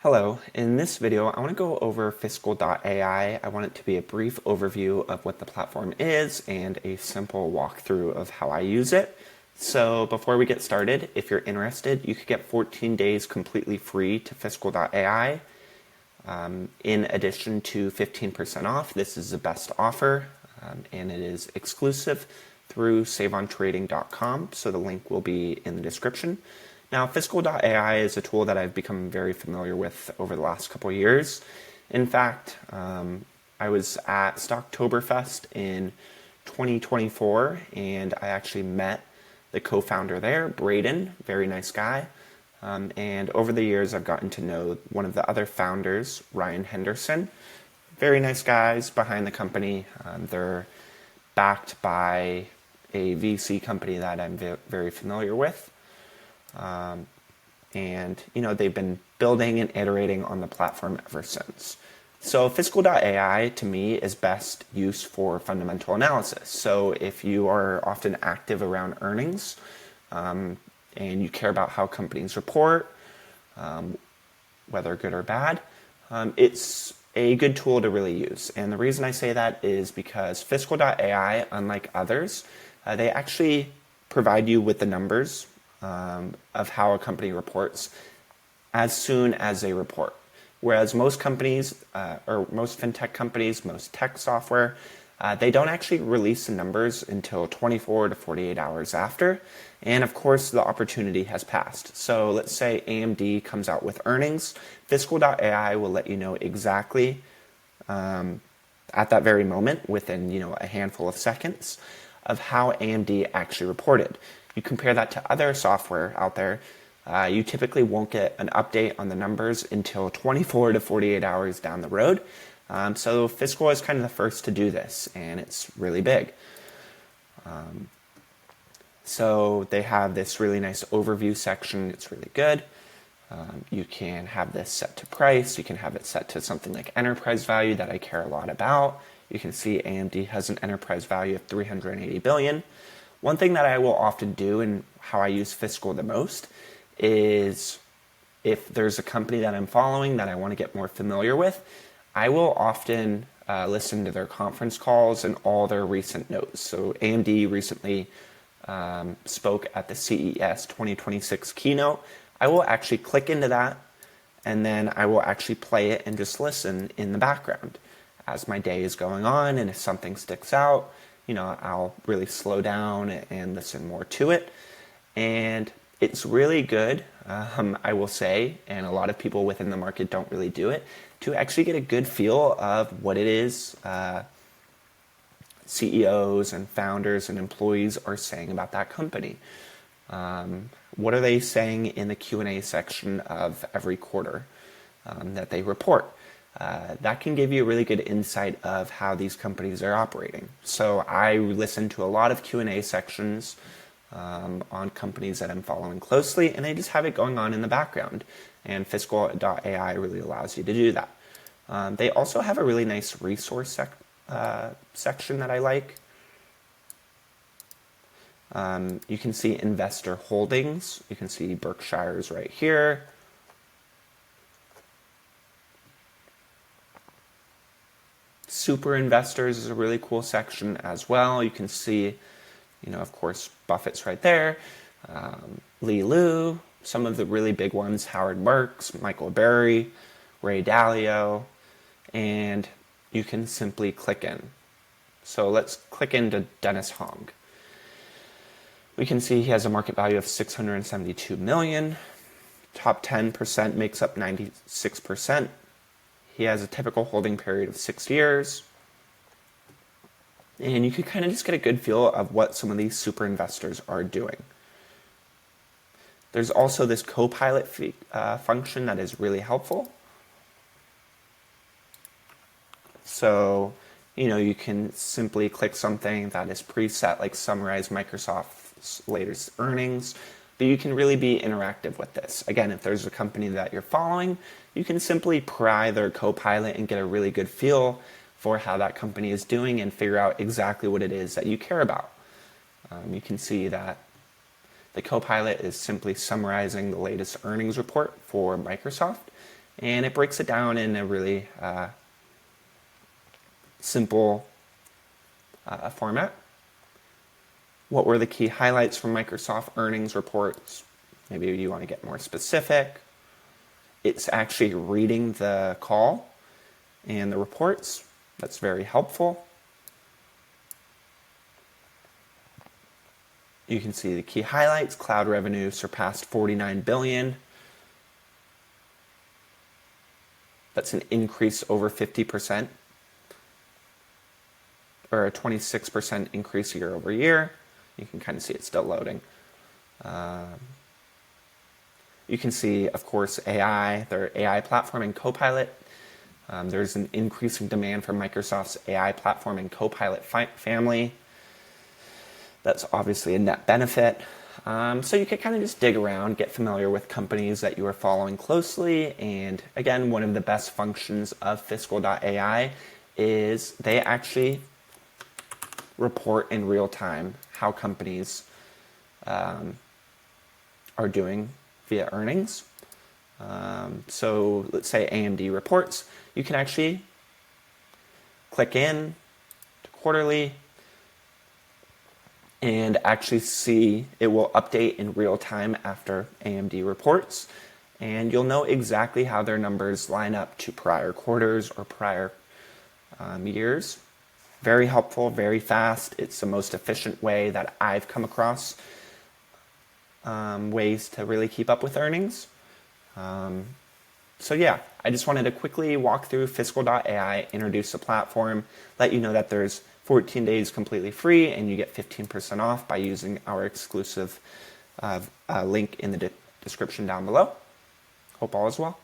Hello, in this video I want to go over Fiscal.ai. I want it to be a brief overview of what the platform is and a simple walkthrough of how I use it. So before we get started, if you're interested, you could get 14 days completely free to Fiscal.ai. In addition to 15% off, this is the best offer and it is exclusive through saveontrading.com, so the link will be in the description. Now, Fiscal.ai is a tool that I've become very familiar with over the last couple of years. In fact, I was at Stocktoberfest in 2024, and I actually met the co-founder there, Braden, very nice guy. And over the years, I've gotten to know one of the other founders, Ryan Henderson. Very nice guys behind the company. They're backed by a VC company that I'm very familiar with. And they've been building and iterating on the platform ever since. So Fiscal.ai to me is best used for fundamental analysis. So if you are often active around earnings and you care about how companies report, whether good or bad, it's a good tool to really use. And the reason I say that is because Fiscal.ai, unlike others, they actually provide you with the numbers of how a company reports as soon as they report. Whereas most companies, or most fintech companies, most tech software, they don't actually release the numbers until 24 to 48 hours after. And of course, the opportunity has passed. So let's say AMD comes out with earnings. Fiscal.ai will let you know exactly at that very moment, within a handful of seconds, of how AMD actually reported. You compare that to other software out there, you typically won't get an update on the numbers until 24 to 48 hours down the road. So Fiscal is kind of the first to do this, and it's really big. So they have this really nice overview section. It's really good. You can have this set to price. You can have it set to something like enterprise value that I care a lot about. You can see AMD has an enterprise value of 380 billion. One thing that I will often do and how I use Fiscal the most is if there's a company that I'm following that I want to get more familiar with, I will often listen to their conference calls and all their recent notes. So AMD recently spoke at the CES 2026 keynote. I will actually click into that, and then I will actually play it and just listen in the background as my day is going on. And if something sticks out, I'll really slow down and listen more to it. And it's really good, I will say, and a lot of people within the market don't really do it, to actually get a good feel of what it is CEOs and founders and employees are saying about that company. What are they saying in the Q&A section of every quarter that they report? That can give you a really good insight of how these companies are operating. So I listen to a lot of Q&A sections on companies that I'm following closely, and I just have it going on in the background. And Fiscal.ai really allows you to do that. They also have a really nice resource section that I like. You can see investor holdings. You can see Berkshire's right here. Super investors is a really cool section as well. You can see, of course, Buffett's right there. Lee Lu, some of the really big ones, Howard Marks, Michael Burry, Ray Dalio, and you can simply click in. So let's click into Dennis Hong. We can see he has a market value of 672 million. Top 10% makes up 96%. He has a typical holding period of 6 years. And you can kind of just get a good feel of what some of these super investors are doing. There's also this Copilot function that is really helpful. So, you can simply click something that is preset, like summarize Microsoft's latest earnings. But you can really be interactive with this. Again, if there's a company that you're following, you can simply pry their Copilot and get a really good feel for how that company is doing and figure out exactly what it is that you care about. You can see that the Copilot is simply summarizing the latest earnings report for Microsoft, And it breaks it down in a really simple format. What were the key highlights from Microsoft earnings reports? Maybe you want to get more specific. It's actually reading the call and the reports. That's very helpful. You can see the key highlights. Cloud revenue surpassed 49 billion. That's an increase over 50%, or a 26% increase year over year. You can kind of see it's still loading. You can see, of course, AI, their AI platform and Copilot. There's an increasing demand for Microsoft's AI platform and Copilot family. That's obviously a net benefit. So you can kind of just dig around, get familiar with companies that you are following closely. And again, one of the best functions of Fiscal.ai is they actually report in real time how companies are doing via earnings. So let's say AMD reports. You can actually click in to quarterly and actually see it will update in real time after AMD reports. And you'll know exactly how their numbers line up to prior quarters or prior years. Very helpful, very fast. It's the most efficient way that I've come across ways to really keep up with earnings. So yeah, I just wanted to quickly walk through Fiscal.ai, introduce the platform, let you know that there's 14 days completely free and you get 15% off by using our exclusive link in the description down below. Hope all is well.